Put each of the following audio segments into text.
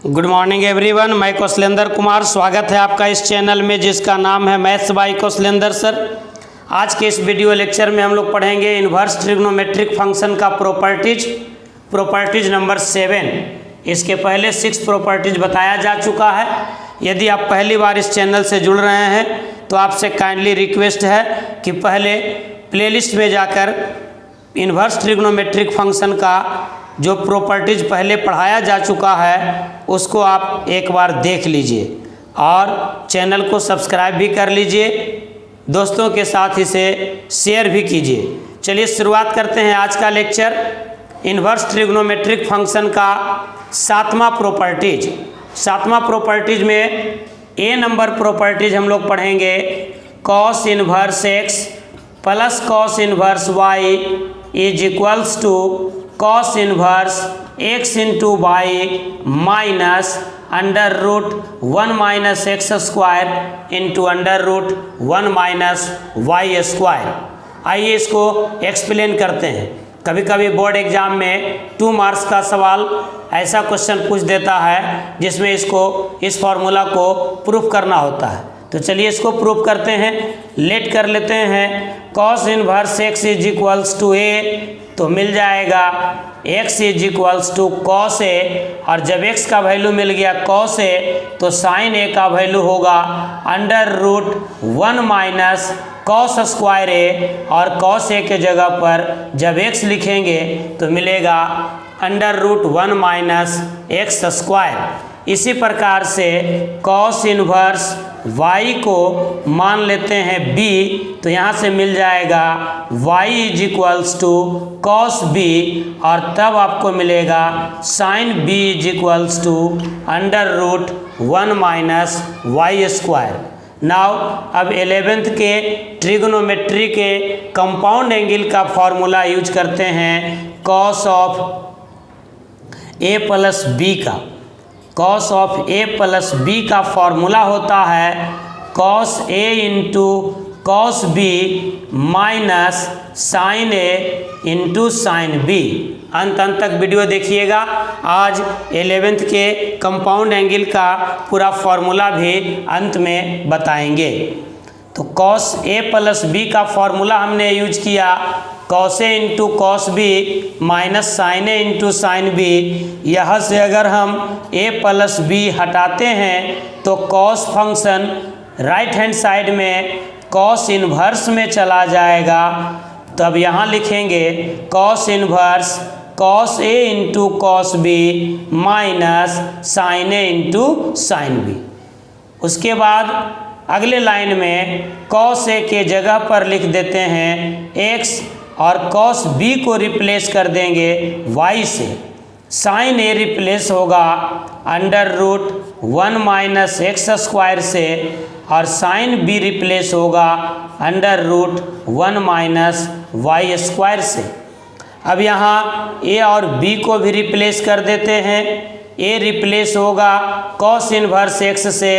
Good morning everyone, मैं कौशलेंद्र कुमार। स्वागत है आपका इस चैनल में जिसका नाम है मैथ्स बाय कौशलेंद्र सर। आज के इस वीडियो लेक्चर में हम लोग पढ़ेंगे इन्वर्स ट्रिग्नोमेट्रिक फंक्शन का प्रॉपर्टीज नंबर 7। इसके पहले 6 प्रॉपर्टीज बताया जा चुका है। यदि आप पहली बार इस चैनल से जुड़ रहे हैं तो आपसे काइंडली रिक्वेस्ट है कि पहले प्लेलिस्ट में जाकर इन्वर्स ट्रिग्नोमेट्रिक फंक्शन का जो प्रॉपर्टीज पहले पढ़ाया जा चुका है उसको आप एक बार देख लीजिए और चैनल को सब्सक्राइब भी कर लीजिए, दोस्तों के साथ इसे शेयर भी कीजिए। चलिए शुरुआत करते हैं आज का लेक्चर। इन्वर्स ट्रिग्नोमेट्रिक फंक्शन का 7वां प्रॉपर्टीज में ए नंबर प्रॉपर्टीज हम लोग पढ़ेंगे cos inverse x plus cos inverse y is equals to cos inverse x into Y minus under root 1 minus x square into under root 1 minus Y square. आइए इसको explain करते हैं। कभी कभी बोर्ड एग्जाम में 2 मार्क्स का सवाल ऐसा क्वेश्चन पूछ देता है जिसमें इस फॉर्मूला को प्रूफ करना होता है। तो चलिए इसको प्रूफ करते हैं। लेट कर लेते हैं cos inverse X is equals to A, तो मिल जाएगा x is equals to cos A, और जब x का वैल्यू मिल गया कॉस ए तो साइन ए का वैल्यू होगा under root 1 minus cos square A, और कॉस ए के जगह पर जब x लिखेंगे तो मिलेगा under root 1 minus x square. इसी प्रकार से कॉस इन्वर्स y को मान लेते हैं b, तो यहाँ से मिल जाएगा y is equals to cos b, और तब आपको मिलेगा sine b is equals to under root 1 minus Y square. Now अब 11th के ट्रिग्नोमेट्री के कंपाउंड एंगल का फॉर्मूला यूज करते हैं cos of a plus B का। Cos of A plus B का फॉर्मूला होता है cos A into cos B minus sine A into sine B. अंत तक वीडियो देखिएगा। आज 11th के कंपाउंड एंगल का पूरा फॉर्मूला भी अंत में बताएंगे। तो कॉस ए प्लस बी का फॉर्मूला हमने यूज किया cos A into cos B minus sine A into sine B. यहाँ से अगर हम ए प्लस बी हटाते हैं तो cos function right hand side में कॉस इन्वर्स में चला जाएगा। तब यहाँ लिखेंगे cos inverse cos A into cos B minus sine A into sine B. उसके बाद अगले लाइन में कॉस ए के जगह पर लिख देते हैं एक्स, और कॉस बी को रिप्लेस कर देंगे y से। साइन ए रिप्लेस होगा under root 1 minus x square से, और साइन बी रिप्लेस होगा under root 1 minus Y square से। अब यहाँ a और b को भी रिप्लेस कर देते हैं। a रिप्लेस होगा कॉस इन्वर्स एक्स से,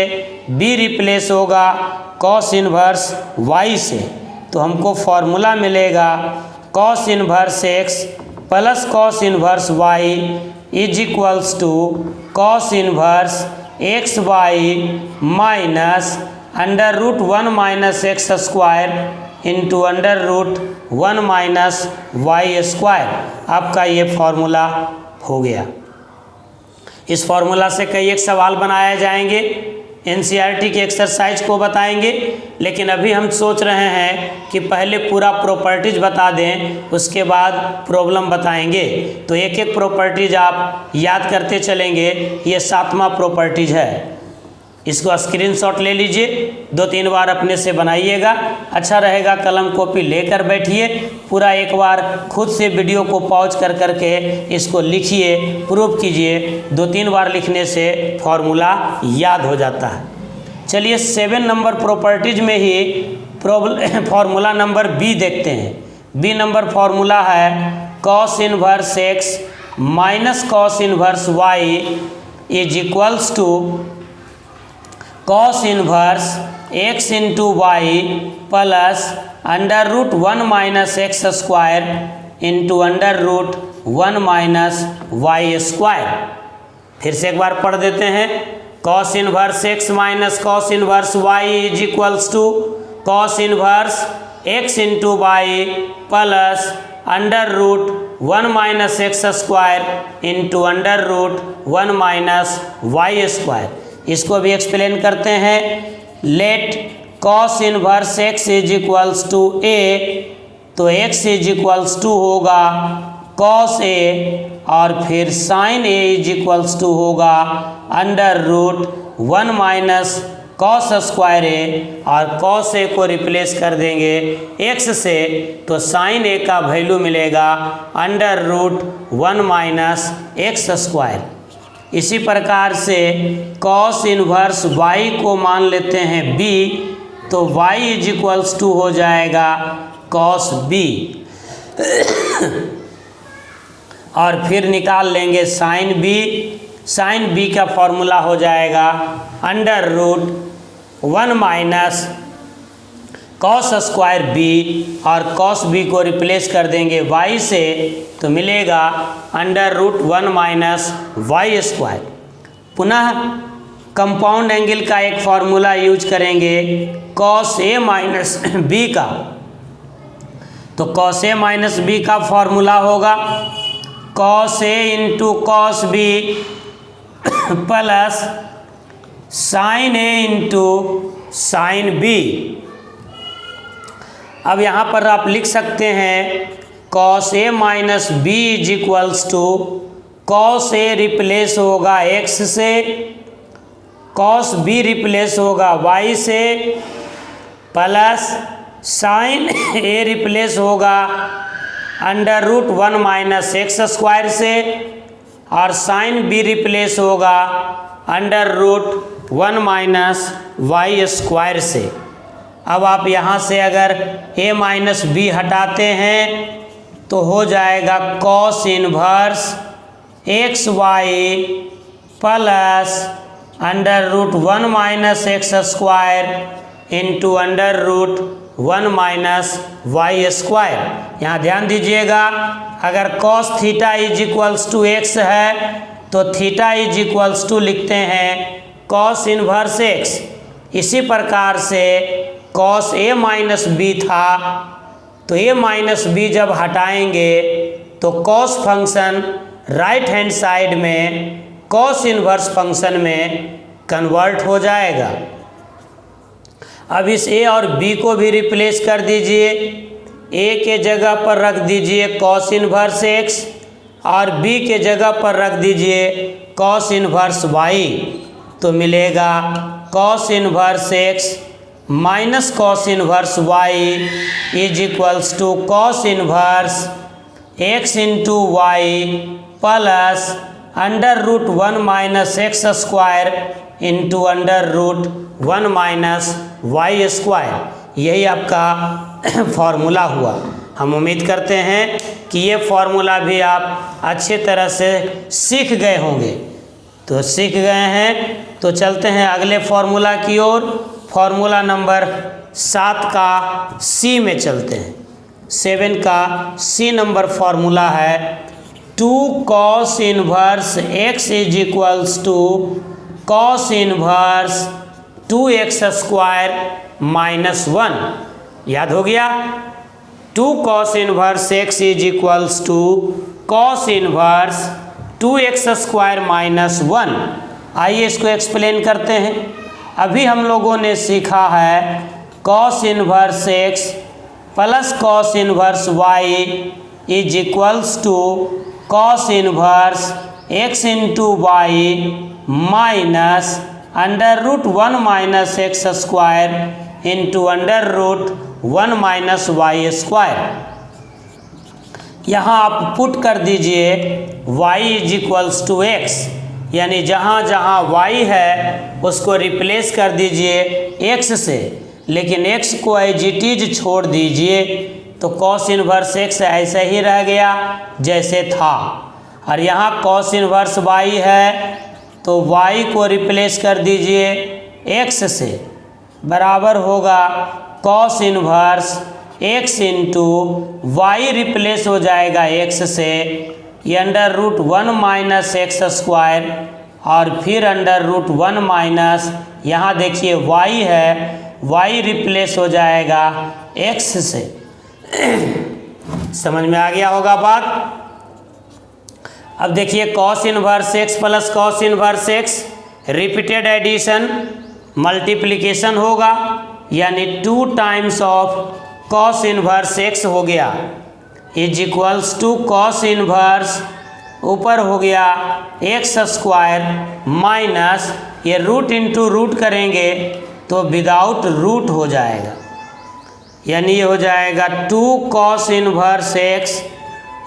b रिप्लेस होगा कॉस इन्वर्स y से। तो हमको फॉर्मूला मिलेगा cos inverse x plus cos inverse y is equals to cos inverse x Y minus under root 1 minus x square into under root 1 minus Y square. आपका ये formula हो गया। इस formula से कई एक सवाल बनाए जाएंगे, एनसीईआरटी की एक्सरसाइज को बताएंगे, लेकिन अभी हम सोच रहे हैं कि पहले पूरा प्रॉपर्टीज बता दें उसके बाद प्रॉब्लम बताएंगे। तो एक एक प्रॉपर्टीज आप याद करते चलेंगे। ये 7वां प्रॉपर्टीज है। इसको स्क्रीनशॉट ले लीजिए, 2-3 बार अपने से बनाइएगा। अच्छा रहेगा कलम कॉपी लेकर बैठिए, पूरा एक बार खुद से वीडियो को पॉज कर करके इसको लिखिए, प्रूफ कीजिए। 2-3 बार लिखने से फॉर्मूला याद हो जाता है। चलिए 7 नंबर प्रॉपर्टीज में ही फॉर्मूला नंबर बी देखते हैं। बी नंबर फॉर्मूला है cos inverse x minus cos inverse y is equals to cos inverse x into Y plus under root 1 minus x square into under root 1 minus Y square. फिर से एक बार पढ़ देते हैं। Cos inverse x minus cos inverse Y is equals to cos inverse x into Y plus under root 1 minus x square into under root 1 minus Y square. इसको भी explain करते हैं। Let cos inverse x is equals to A, तो X is equals to होगा cos A और फिर sine A is equals to होगा under root 1 minus cos square A, और कॉस ए को रिप्लेस कर देंगे एक्स से, तो साइन ए का वैल्यू मिलेगा under root 1 minus x square. इसी प्रकार से कॉस इनवर्स वाई को मान लेते हैं बी, तो वाई इज इक्वल्स टू हो जाएगा कॉस बी और फिर निकाल लेंगे साइन बी। साइन बी का फॉर्मूला हो जाएगा under root 1 minus cos square B, और कॉस बी को रिप्लेस कर देंगे वाई से, तो मिलेगा under root 1 minus Y square. पुनः कंपाउंड एंगल का एक फॉर्मूला यूज करेंगे कॉस ए माइनस बी का, तो कॉस ए माइनस बी का फॉर्मूला होगा cos A into cos B plus sine A into sine B. अब यहाँ पर आप लिख सकते हैं cos A minus B is equals to cos A replace होगा एक्स से, कॉस बी रिप्लेस होगा वाई से, प्लस साइन ए रिप्लेस होगा under root 1 minus x square से, और साइन बी रिप्लेस होगा under root 1 minus Y square से। अब आप यहाँ से अगर ए माइनस बी हटाते हैं तो हो जाएगा cos inverse x y plus under root 1 minus x square into under root 1 minus Y square. यहाँ ध्यान दीजिएगा, अगर cos theta is equals to x है तो थीटा इज इक्वल्स टू लिखते हैं कॉस इनवर्स एक्स। इसी प्रकार से कॉस ए माइनस बी था, तो ए माइनस बी जब हटाएंगे तो cos function right hand side में कॉस इनवर्स फंक्शन में कन्वर्ट हो जाएगा। अब इस ए और बी को भी रिप्लेस कर दीजिए। ए के जगह पर रख दीजिए कॉस इनवर्स एक्स और बी के जगह पर रख दीजिए कॉस इनवर्स वाई, तो मिलेगा cos inverse x minus cos inverse Y is equals to cos inverse x into Y plus under root 1 minus x square into under root 1 minus Y square. यही आपका formula हुआ। हम उम्मीद करते हैं कि ये फॉर्मूला भी आप अच्छे तरह से सीख गए होंगे। तो सीख गए हैं तो चलते हैं अगले फॉर्मूला की ओर। फॉर्मूला नंबर 7 का सी में चलते हैं। 7 का सी नंबर फॉर्मूला है 2 cos inverse x is equals to cos inverse 2x square minus 1। याद हो गया? 2 cos inverse x is equals to cos inverse 2x square minus 1। आइए इसको एक्सप्लेन करते हैं। अभी हम लोगों ने सीखा है cos inverse x plus cos inverse Y is equals to cos inverse x into Y minus under root 1 minus x square into under root 1 minus Y square. यहाँ आप पुट कर दीजिए y is equals to x, यानी जहाँ जहाँ y है उसको replace कर दीजिए x से, लेकिन x को एज इट इज छोड़ दीजिए, तो कॉस इनवर्स x ऐसे ही रह गया जैसे था। और यहाँ कॉस इनवर्स y है तो y को रिप्लेस कर दीजिए x से, बराबर होगा cos inverse x into y replace हो जाएगा x से, ये under root 1 minus x square और फिर अंडर रूट 1 माइनस, यहाँ देखिए y है, y रिप्लेस हो जाएगा x से। समझ में आ गया होगा बात। अब देखिए cos inverse x plus cos inverse x, repeated addition multiplication होगा, यानी 2 times of cos inverse x हो गया, is equals to cos inverse ऊपर हो गया एक्स स्क्वायर माइनस, ये रूट इंटू रूट करेंगे तो विदाउट रूट हो जाएगा, यानी ये हो जाएगा 2 cos inverse x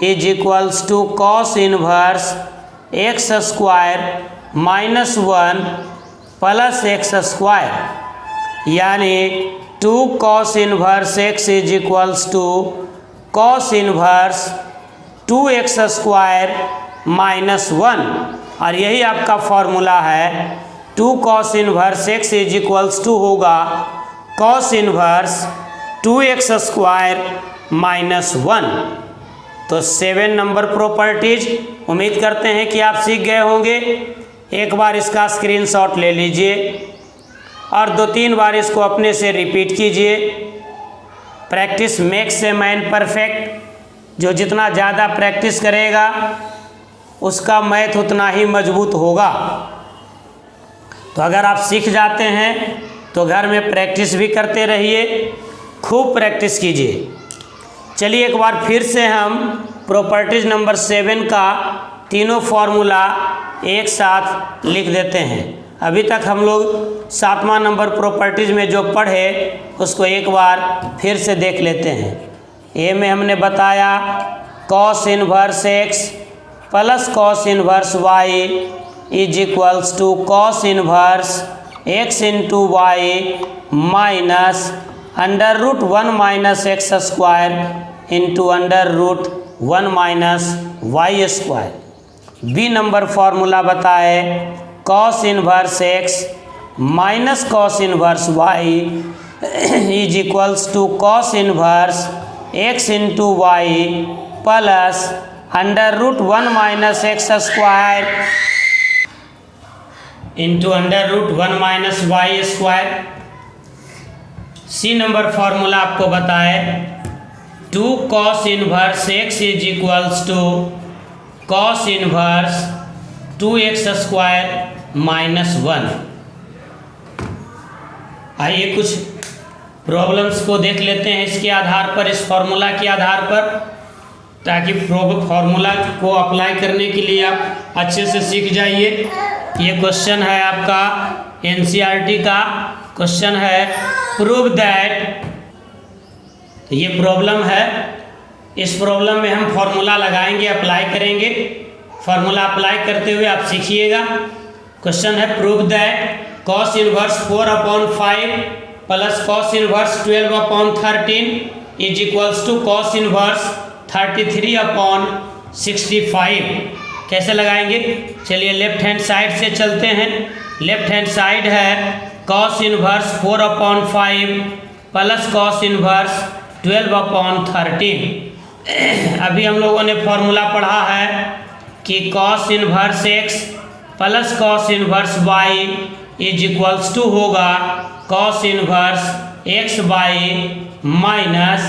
is equals to cos inverse X square minus 1 plus X square, यानी 2 cos inverse x is equals to cos inverse 2x square minus 1, और यही आपका फॉर्मूला है। 2 cos inverse x is equals to होगा cos inverse 2x square minus 1। तो 7 number properties उम्मीद करते हैं कि आप सीख गए होंगे। एक बार इसका स्क्रीनशॉट ले लीजिए और 2-3 बार इसको अपने से रिपीट कीजिए। Practice makes a man perfect, जो जितना ज़्यादा प्रैक्टिस करेगा उसका मैथ उतना ही मजबूत होगा। तो अगर आप सीख जाते हैं तो घर में प्रैक्टिस भी करते रहिए, खूब प्रैक्टिस कीजिए। चलिए एक बार फिर से हम प्रॉपर्टीज नंबर 7 का तीनों फार्मूला एक साथ लिख देते हैं। अभी तक हम लोग 7वां नंबर प्रॉपर्टीज में जो पढ़े उसको एक बार फिर से देख लेते हैं। ए में हमने बताया cos inverse x plus cos inverse Y is equals to cos inverse x into Y minus under root 1 minus x square into under root 1 minus Y square. B number formula बताए cos inverse x minus cos inverse Y is equals to cos inverse x into Y plus under root 1 minus x square into under root 1 minus Y square. C number formula आपको बताए 2 cos inverse x is equals to cos inverse 2x square minus 1। आइए कुछ problems को देख लेते हैं इसके आधार पर, इस फॉर्मूला के आधार पर, ताकि फॉर्मूला को अप्लाई करने के लिए आप अच्छे से सीख जाइए। ये क्वेश्चन है आपका एनसीईआरटी का क्वेश्चन है, प्रूव दैट। ये प्रॉब्लम है, इस प्रॉब्लम में हम फॉर्मूला लगाएंगे, अप्लाई करेंगे। फॉर्मूला अप्लाई करते हुए आप सीखिएगा। क्वेश्चन है prove that cos inverse 4/5 plus cos inverse 12/13 is equals to cos inverse 33/65। कैसे लगाएंगे? चलिए लेफ्ट हैंड साइड से चलते हैं। लेफ्ट हैंड साइड है cos inverse 4/5 plus cos inverse 12/13। अभी हम लोगों ने फॉर्मूला पढ़ा है कि cos inverse x plus cos inverse Y is equals to होगा cos inverse x Y minus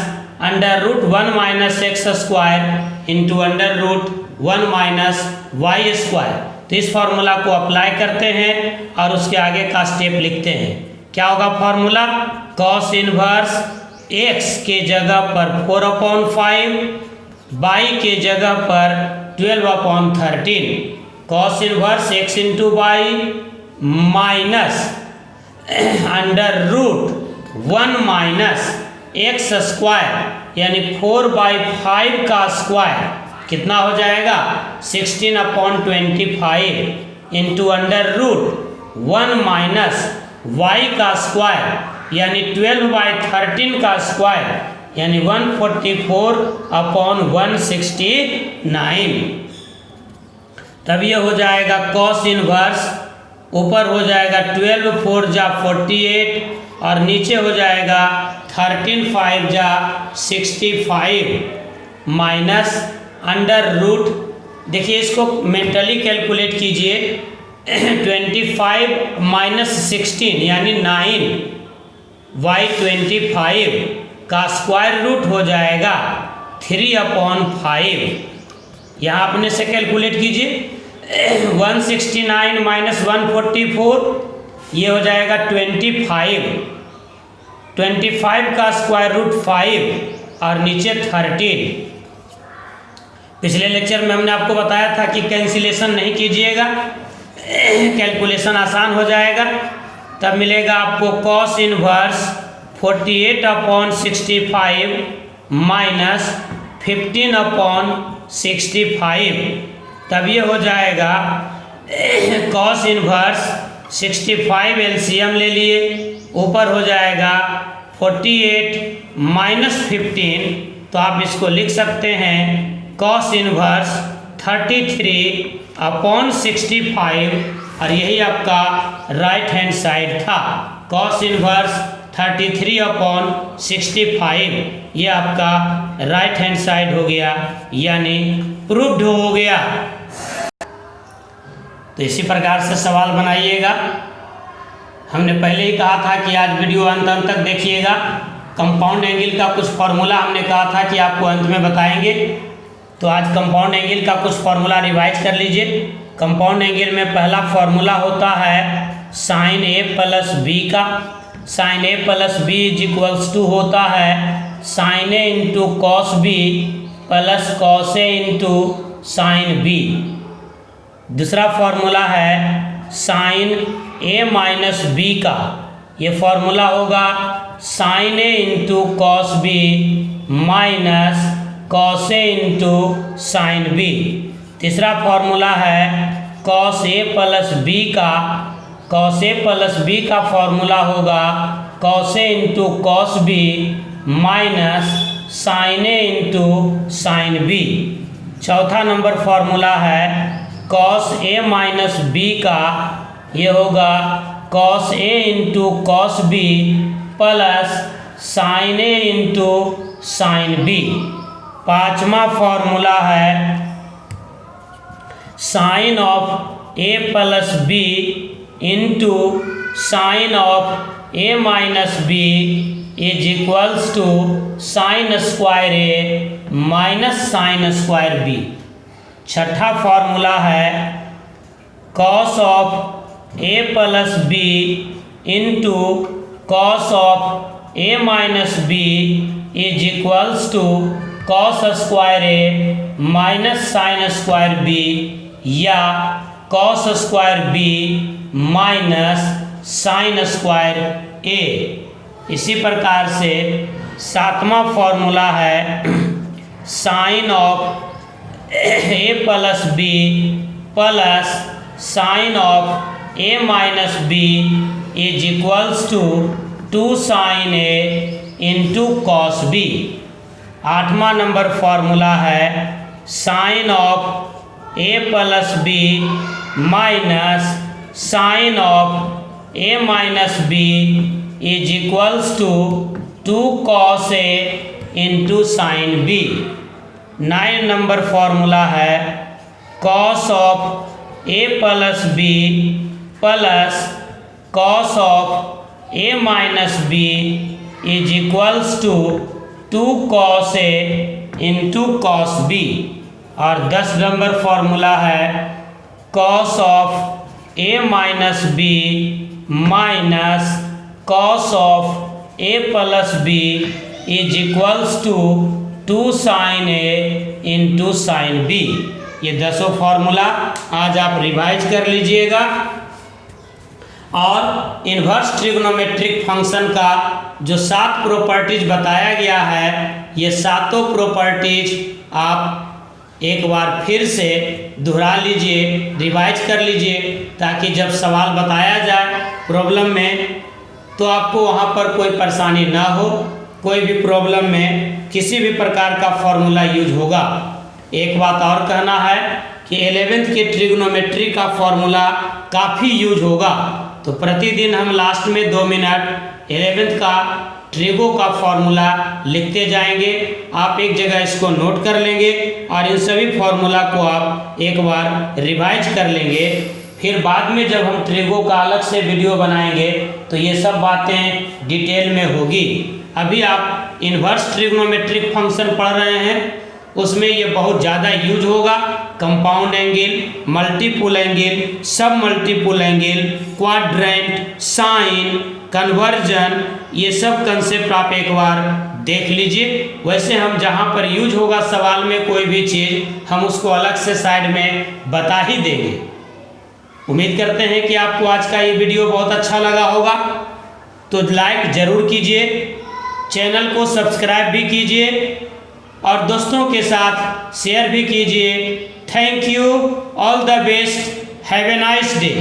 under root 1 minus x square into under root 1 minus Y square. तो इस फॉर्मूला को अप्लाई करते हैं और उसके आगे का स्टेप लिखते हैं। क्या होगा फॉर्मूला? कॉस इनवर्स एक्स के जगह पर 4/5, वाई के जगह पर 12/13, cos inverse x into Y minus under root 1 minus x square यानी 4/5 का स्क्वायर कितना हो जाएगा? 16/25 into under root 1 minus y का स्क्वायर यानी 12/13 का स्क्वायर यानी 144/169। तब ये हो जाएगा कॉस इनवर्स, ऊपर हो जाएगा 12 4 जा 48 और नीचे हो जाएगा 13 5 जा 65 माइनस अंडर रूट। देखिए इसको मेंटली कैलकुलेट कीजिए। 25 माइनस 16 यानी 9/25 का स्क्वायर रूट हो जाएगा 3/5। यहाँ अपने से कैलकुलेट कीजिए 169 माइनस 144 ये हो जाएगा 25। 25 का स्क्वायर रूट 5 और नीचे 13। पिछले लेक्चर में हमने आपको बताया था कि कैंसिलेशन नहीं कीजिएगा, कैलकुलेशन आसान हो जाएगा। तब मिलेगा आपको cos इनवर्स 48/65 माइनस 15/65। तब ये हो जाएगा cos इनवर्स 65 एलसीएम ले लिए, ऊपर हो जाएगा 48 माइनस 15, तो आप इसको लिख सकते हैं cos इनवर्स 33/65 और यही आपका राइट हैंड साइड था। cos इनवर्स 33/65 ये आपका राइट हैंड साइड हो गया, यानी प्रूव्ड हो गया। तो इसी प्रकार से सवाल बनाइएगा। हमने पहले ही कहा था कि आज वीडियो अंत तक देखिएगा। कंपाउंड एंगल का कुछ फार्मूला हमने कहा था कि आपको अंत में बताएंगे, तो आज कंपाउंड एंगल का कुछ फार्मूला रिवाइज कर लीजिए। कंपाउंड एंगल में पहला फार्मूला होता है साइन ए प्लस बी का। Sine A plus B is equals to होता है sine A into cos B plus cos A into sine B. दूसरा फार्मूला है साइन ए माइनस बी का। ये फार्मूला होगा sine A into cos B minus cos A into sine B. तीसरा formula है cos A plus B का। Cos A plus B का formula होगा cos A into cos B minus sine A into sine B. चौथा number formula है cos A minus B का। ये होगा cos A into cos B plus sine A into sine B. पाँचवा formula है sine of A plus B into sine of A minus B is equals to sine square A minus sine square B. छठा formula है cos of A plus B into cos of A minus B is equals to cos square A minus sine square B या cos square B minus sine square A. इसी प्रकार से सातवां formula है sine of A plus B plus sine of A minus B is equals to 2 sine A into cos B. आठवां number formula है sine of A plus B minus sine of A minus B is equals to 2 cos A into sine B. 9 number formula है cos of A plus B plus cos of A minus B is equals to 2 cos A into cos B. और 10 number formula है cos of A minus B minus cos of A plus B is equals to 2 sine A into sine B. ये 10 formula आज आप revise कर लीजिएगा। और inverse trigonometric function का जो 7 प्रॉपर्टीज बताया गया है, ये 7 प्रॉपर्टीज आप एक बार फिर से दोहरा लीजिए, रिवाइज कर लीजिए, ताकि जब सवाल बताया जाए प्रॉब्लम में तो आपको वहाँ पर कोई परेशानी ना हो। कोई भी प्रॉब्लम में किसी भी प्रकार का फॉर्मूला यूज होगा। एक बात और कहना है कि 11th के ट्रिग्नोमेट्री का फॉर्मूला काफ़ी यूज होगा, तो प्रतिदिन हम लास्ट में 2 मिनट 11th का ट्रिगो का फॉर्मूला लिखते जाएंगे। आप एक जगह इसको नोट कर लेंगे और इन सभी फॉर्मूला को आप एक बार रिवाइज कर लेंगे। फिर बाद में जब हम ट्रिगो का अलग से वीडियो बनाएंगे तो ये सब बातें डिटेल में होगी। अभी आप इन्वर्स ट्रिग्नोमेट्रिक फंक्शन पढ़ रहे हैं, उसमें ये बहुत ज़्यादा यूज होगा। कंपाउंड एंगल, मल्टीपल एंगल, सब multiple angle, quadrant, sine, conversion, ये सब कंसेप्ट आप एक बार देख लीजिए। वैसे हम जहाँ पर यूज होगा सवाल में कोई भी चीज़, हम उसको अलग से साइड में बता ही देंगे। उम्मीद करते हैं कि आपको आज का ये वीडियो बहुत अच्छा लगा होगा, तो लाइक ज़रूर कीजिए, चैनल को सब्सक्राइब भी कीजिए और दोस्तों के साथ शेयर भी कीजिए। Thank you, all the best, have a nice day.